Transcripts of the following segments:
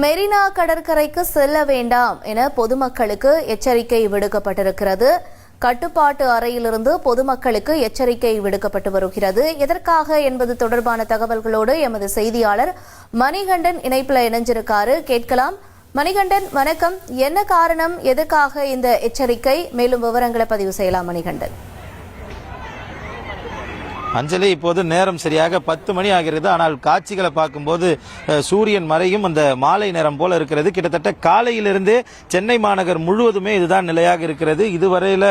மெரினா கடற்கரைக்கு செல்ல வேண்டாம் என பொதுமக்களுக்கு எச்சரிக்கை விடுக்கப்பட்டிருக்கிறது. கட்டுப்பாட்டு அறையிலிருந்து பொதுமக்களுக்கு எச்சரிக்கை விடுக்கப்பட்டு வருகிறது. எதற்காக என்பது தொடர்பான தகவல்களோடு எமது செய்தியாளர் மணிகண்டன் இணைப்பில் இணைஞ்சிருக்காரு. கேட்கலாம். மணிகண்டன், வணக்கம். என்ன காரணம், எதற்காக இந்த எச்சரிக்கை? மேலும் விவரங்களை பதிவு செய்யலாம் மணிகண்டன். அஞ்சலி, இப்போது நேரம் சரியாக 10 மணி ஆகிறது. ஆனால் காட்சிகளை பார்க்கும்போது சூரியன் மறையும் அந்த மாலை நேரம் போல இருக்கிறது. கிட்டத்தட்ட காலையிலிருந்தே சென்னை மாநகர் முழுவதுமே இதுதான் நிலையாக இருக்கிறது. இதுவரையில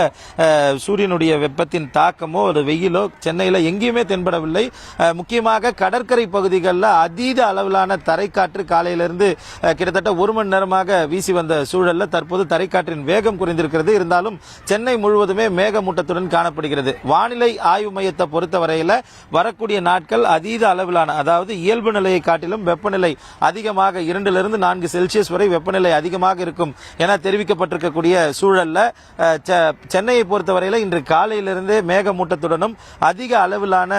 சூரியனுடைய வெப்பத்தின் தாக்கமோ ஒரு வெயிலோ சென்னையில எங்கேயுமே தென்படவில்லை. முக்கியமாக கடற்கரை பகுதிகளில் அதீத அளவிலான தரைக்காற்று காலையிலிருந்து கிட்டத்தட்ட 1 மணி நேரமாக வீசி வந்த சூழல்ல தற்போது தரைக்காற்றின் வேகம் குறைந்திருக்கிறது. இருந்தாலும் சென்னை முழுவதுமே மேகமூட்டத்துடன் காணப்படுகிறது. வானிலை ஆய்வு மையத்தை பொறுத்தவரை வரக்கூடிய நாட்கள் அதீத அளவிலான, அதாவது இயல்பு நிலையை காட்டிலும் வெப்பநிலை அதிகமாக 2 to 4 செல்சியஸ் வரை வெப்பநிலை அதிகமாக இருக்கும் என தெரிவிக்கப்பட்டிருக்கக்கூடிய சூழல்ல சென்னையை பொறுத்தவரையில இன்று காலையிலிருந்தே மேகமூட்டத்துடனும் அதிக அளவிலான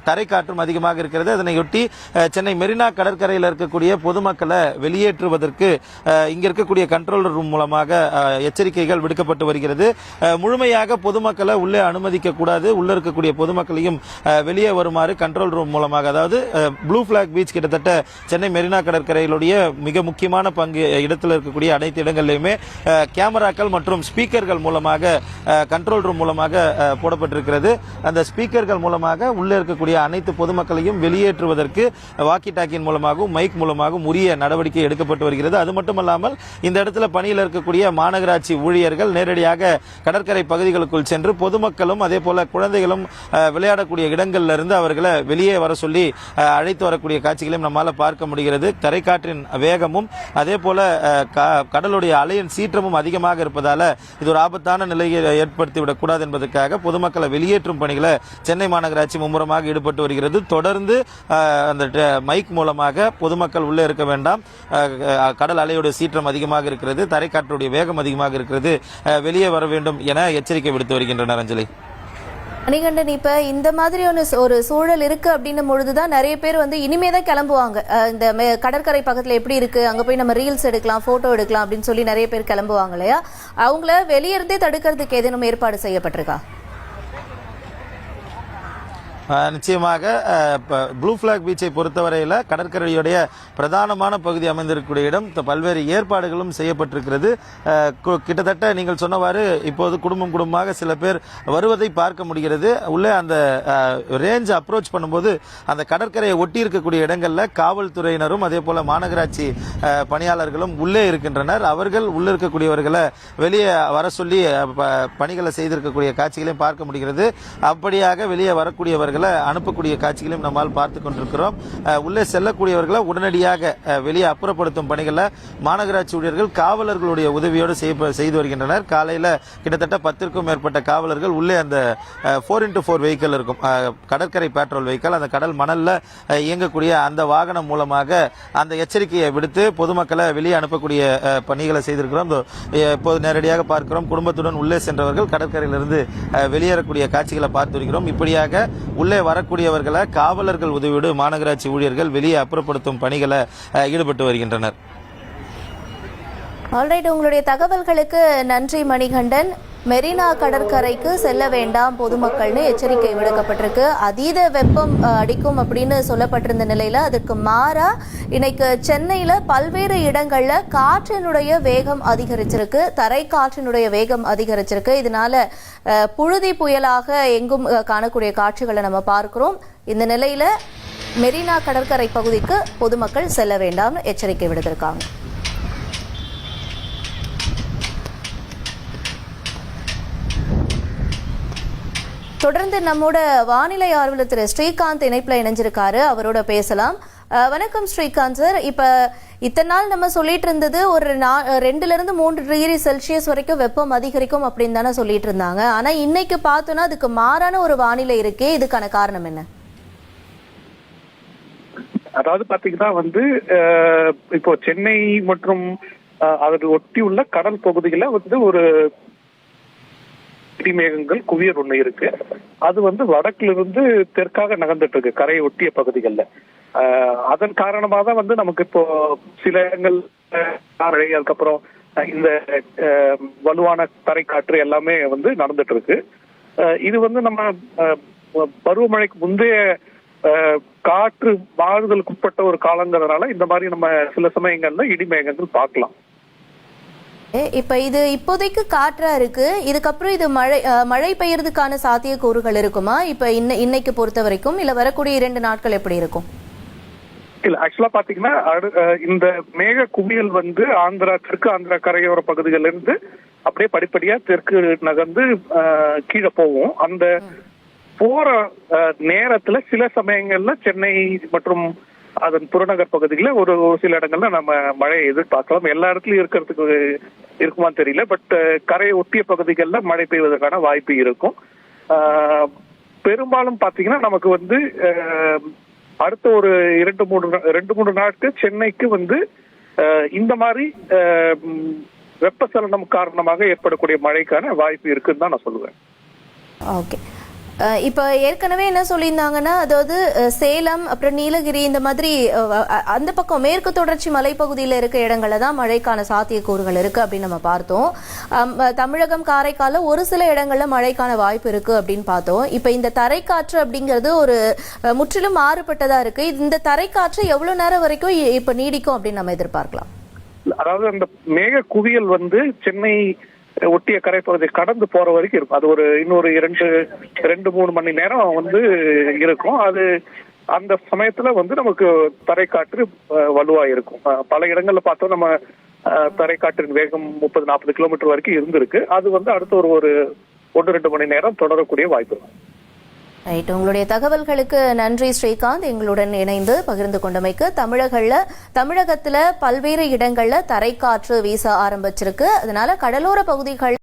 தரைக்காற்றும் அதிகமாக இருக்கிறது. அதனையொட்டி சென்னை மெரினா கடற்கரையில் இருக்கக்கூடிய பொதுமக்களை வெளியேற்றுவதற்கு இங்க இருக்கக்கூடிய கண்ட்ரோல் ரூம் மூலமாக எச்சரிக்கைகள் விடுக்கப்பட்டு வருகிறது. முழுமையாக பொதுமக்களை உள்ளே அனுமதிக்க கூடாது, உள்ள இருக்கக்கூடிய பொதுமக்களையும் வெளியே வருமாறு கண்ட்ரோல் ரூம் மூலமாக, அதாவது ப்ளூ பிளாக் பீச் கிட்டத்தட்ட சென்னை மெரினா கடற்கரையிலுடைய மிக முக்கியமான பங்கு இடத்தில் இருக்கக்கூடிய அனைத்து இடங்களிலுமே கேமராக்கள் மற்றும் ஸ்பீக்கர்கள் மூலமாக கண்ட்ரோல் ரூம் மூலமாக போடப்பட்டிருக்கிறது. அந்த ஸ்பீக்கர்கள் மூலமாக உள்ளே இருக்கக்கூடிய அனைத்து பொதுமக்களையும் வெளியேற்றுவதற்கு வாக்கி டாக்கின் மூலமாகவும் மைக் மூலமாகவும் உரிய நடவடிக்கை எடுக்கப்பட்டு வருகிறது. அது மட்டுமல்லாமல் இந்த இடத்துல பணியில் இருக்கக்கூடிய மாநகராட்சி ஊழியர்கள் நேரடியாக கடற்கரை பகுதிகளுக்குள் சென்று பொதுமக்களும் அதே போல குழந்தைகளும் விளையாடக்கூடிய இடங்கள்ல இருந்து அவர்களை வெளியே வர சொல்லி அழைத்து வரக்கூடிய காட்சிகளையும் நம்மால பார்க்க முடிகிறது. தரைக்காற்றின் வேகமும் அதே போல கடலுடைய அலையின் சீற்றமும் அதிகமாக இருப்பதால இது ஒரு ஆபத்தான நிலையை ஏற்படுத்திவிடக் கூடாது என்பதற்காக பொதுமக்களை வெளியேற்றும் பணிகளை சென்னை மாநகராட்சி மும்முரமாக ஈடுபட்டு வருகிறது. தொடர்ந்து அந்த மைக் மூலமாக பொதுமக்கள் உள்ளே இருக்க வேண்டாம், கடல் அலையுடைய சீற்றம் அதிகமாக இருக்கிறது, தரைக்காற்றுடைய வேகம் அதிகமாக இருக்கிறது, வெளியே வர வேண்டும் என எச்சரிக்கை விடுத்து வருகின்றனர். அஞ்சலி. மணிகண்டன், இப்ப இந்த மாதிரி ஒரு சூழல் இருக்கு அப்படின்னும் பொழுதுதான் நிறைய பேர் இனிமேதான் கிளம்புவாங்க. இந்த கடற்கரை பக்கத்துல எப்படி இருக்கு, அங்க போய் நம்ம ரீல்ஸ் எடுக்கலாம், போட்டோ எடுக்கலாம் அப்படின்னு சொல்லி நிறைய பேர் கிளம்புவாங்க இல்லையா? அவங்கள வெளியிருந்தே தடுக்கிறதுக்கு ஏதேனும் ஏற்பாடு செய்யப்பட்டிருக்கா? நிச்சயமாக ப்ளூ பிளாக் பீச்சை பொறுத்தவரையில் கடற்கரையுடைய பிரதானமான பகுதி அமைந்திருக்கக்கூடிய இடம் பல்வேறு ஏற்பாடுகளும் செய்யப்பட்டிருக்கிறது. கிட்டத்தட்ட நீங்கள் சொன்னவாறு இப்போது குடும்பமாக சில பேர் வருவதை பார்க்க முடிகிறது. உள்ளே அந்த ரேஞ்ச் அப்ரோச் பண்ணும்போது அந்த கடற்கரையை ஒட்டி இருக்கக்கூடிய இடங்களில் காவல்துறையினரும் அதே போல மாநகராட்சி பணியாளர்களும் உள்ளே இருக்கின்றனர். அவர்கள் உள்ளே இருக்கக்கூடியவர்களை வெளியே வர சொல்லி பணிகளை செய்திருக்கக்கூடிய காட்சிகளையும் பார்க்க முடிகிறது. அப்படியாக வெளியே வரக்கூடியவர்கள் அனுப்பக்கூடிய காட்சிகளையும் நம்மால் பார்த்துக் கொண்டிருக்கிறோம். உள்ளே செல்லக்கூடியவர்களை உடனடியாக வெளியே அப்புறப்படுத்தும் பணிகளை மாநகராட்சி ஊழியர்கள் காவலர்களுடைய உதவியோடு செய்து வருகின்றனர். காலையில் கிட்டத்தட்ட 10க்கும் மேற்பட்ட காவலர்கள் உள்ளே அந்த 4x4 வெஹிக்கிள் இருக்கும், கடற்கரை பேட்ரோல் வெஹிக்கிள், அந்த கடல் மணல்ல இயங்கக்கூடிய அந்த வாகனம் மூலமாக அந்த எச்சரிக்கையை விடுத்து பொதுமக்களை வெளியே அனுப்பக்கூடிய பணிகளை செய்திருக்கிறோம். இப்போது நேரடியாக பார்க்கிறோம், குடும்பத்துடன் உள்ளே சென்றவர்கள் கடற்கரையிலிருந்து வெளியேறக்கூடிய காட்சிகளை பார்த்து வருகிறோம். இப்படியாக உள்ளே வரக்கூடியவர்களை காவலர்கள் உதவியோடு மாநகராட்சி ஊழியர்கள் வெளியே அப்புறப்படுத்தும் பணிகளை ஈடுபட்டு வருகின்றனர். ஆல்ரைட், உங்களுடைய தகவல்களுக்கு நன்றி மணிகண்டன். மெரினா கடற்கரைக்கு செல்ல வேண்டாம் பொதுமக்கள்னு எச்சரிக்கை விடுக்கப்பட்டிருக்கு. அதீத வெப்பம் அடிக்கும் அப்படின்னு சொல்லப்பட்டிருந்த நிலையில அதற்கு மாறா இன்னைக்கு சென்னையில பல்வேறு இடங்கள்ல காற்றினுடைய வேகம் அதிகரிச்சிருக்கு, தரை காற்றினுடைய வேகம் அதிகரிச்சிருக்கு. இதனால புழுதி புயலாக எங்கும் காணக்கூடிய காட்சிகளை நம்ம பார்க்கிறோம். இந்த நிலையில மெரினா கடற்கரை பகுதிக்கு பொதுமக்கள் செல்ல வேண்டாம்னு எச்சரிக்கை விடுத்திருக்காங்க. தொடர்ந்து நம்மோட வானிலை ஆர்வலர் திரு ஸ்ரீகாந்த் இணைப்புல இணைஞ்சிருக்காரு, அவரோட பேசலாம். வணக்கம் ஸ்ரீகாந்த் சார். இப்ப இத்தனை நாள் நம்ம சொல்லிட்டு இருந்தது ஒரு 2 to 3 டிகிரி செல்சியஸ் வரைக்கும் வெப்பம் அதிகரிக்கும் அப்படின்னு தானே சொல்லிட்டு இருந்தாங்க. ஆனா இன்னைக்கு பார்த்தோம்னா அதுக்கு மாறான ஒரு வானிலை இருக்கே, இதுக்கான காரணம் என்ன? அதாவது பாத்தீங்கன்னா இப்போ சென்னை மற்றும் அதை ஒட்டி உள்ள கடல் பகுதியில ஒரு மேகங்கள் குவியல் ஒண்ணு இருக்கு. அது வடக்குல இருந்து தெற்காக நகர்ந்துட்டு இருக்கு கரையை ஒட்டிய பகுதிகளில். அதன் காரணமாக தான் வந்து நமக்கு இப்போ சில இடங்கள் மழை, அதுக்கப்புறம் இந்த வலுவான தரைக்காற்று எல்லாமே வந்து நடந்துட்டு இருக்கு. இது வந்து நம்ம பருவமழைக்கு முந்தைய காற்று மாறுதலுக்கு உட்பட்ட ஒரு காலங்கிறதுனால இந்த மாதிரி நம்ம சில சமயங்கள்ல இடிமேகங்கள் பார்க்கலாம். இப்ப இது இப்போதைக்கு காற்றா இருக்கு, இதுக்கப்புறம் இது மழை பெய்யறதுக்கான சாத்தியக்கூறுகள் இருக்குமா இப்ப இன்னைக்கு பொறுத்த வரைக்கும், இல்ல வரக்கூடிய 2 நாட்கள் எப்படி இருக்கும்? இல்ல, ஆக்சுவலா பாத்தீங்கன்னா இந்த மேக குவியல் வந்து தெற்கு ஆந்திரா கரையோர பகுதிகளில் இருந்து அப்படியே படிப்படியா தெற்கு நகர்ந்து கீழே போவோம். அந்த போற நேரத்துல சில சமயங்கள்ல சென்னை மற்றும் அதன் புறநகர் பகுதிகளில் ஒரு சில இடங்கள்ல நம்ம மழையை எதிர்பார்க்கலாம். எல்லா இடத்துலயும் இருக்கிறதுக்கு இருக்குமான்னு தெரியல, பட் கரையை ஒட்டிய பகுதிகளில் மழை பெய்வதற்கான வாய்ப்பு இருக்கும். பெரும்பாலும் பாத்தீங்கன்னா நமக்கு வந்து அடுத்த ஒரு 2-3 நாட்கள் சென்னைக்கு வந்து இந்த மாதிரி வெப்பச்சலனம் காரணமாக ஏற்படக்கூடிய மழைக்கான வாய்ப்பு இருக்குன்னு தான் நான் சொல்லுவேன். ஓகே, இப்ப ஏற்கனவே என்ன சொல்லியிருந்தாங்கன்னா, அதாவது சேலம் அப்புறம் நீலகிரி இந்த மாதிரி அந்த பக்கம் மேற்கு தொடர்ச்சி மலைப்பகுதியில இருக்க இடங்கள்ல தான் மழைக்கான சாத்தியக்கூறுகள் இருக்கு அப்படின்னு நம்ம பார்த்தோம். தமிழகம் காரைக்கால ஒரு சில இடங்கள்ல மழைக்கான வாய்ப்பு இருக்கு அப்படின்னு பார்த்தோம். இப்ப இந்த தரைக்காற்று அப்படிங்கிறது ஒரு முற்றிலும் மாறுபட்டதா இருக்கு. இந்த தரைக்காற்று எவ்வளவு நேரம் வரைக்கும் இப்ப நீடிக்கும் அப்படின்னு நம்ம எதிர்பார்க்கலாம்? அதாவது அந்த மேக குவியல் வந்து சென்னை ஒட்டிய கரைப்பகுதியை கடந்து போற வரைக்கும் இருக்கும். அது ஒரு இன்னொரு 2-3 மணி நேரம் வந்து இருக்கும். அது அந்த சமயத்துல வந்து நமக்கு தரைக்காற்று வலுவா இருக்கும். பல இடங்கள்ல பார்த்தோம் நம்ம தரைக்காற்றின் வேகம் 30-40 கிலோமீட்டர் வரைக்கும் இருந்திருக்கு. அது வந்து அடுத்த ஒரு 1-2 மணி நேரம் தொடரக்கூடிய வாய்ப்பு இருக்கும். ரைட், உங்களுடைய தகவல்களுக்கு நன்றி ஸ்ரீகாந்த். எங்களுடன் இணைந்து பகிர்ந்து கொண்டமைக்கு. தமிழகத்துல பல்வேறு இடங்கள்ல தரைக்காற்று வீச ஆரம்பிச்சிருக்கு. அதனால கடலோர பகுதிகள்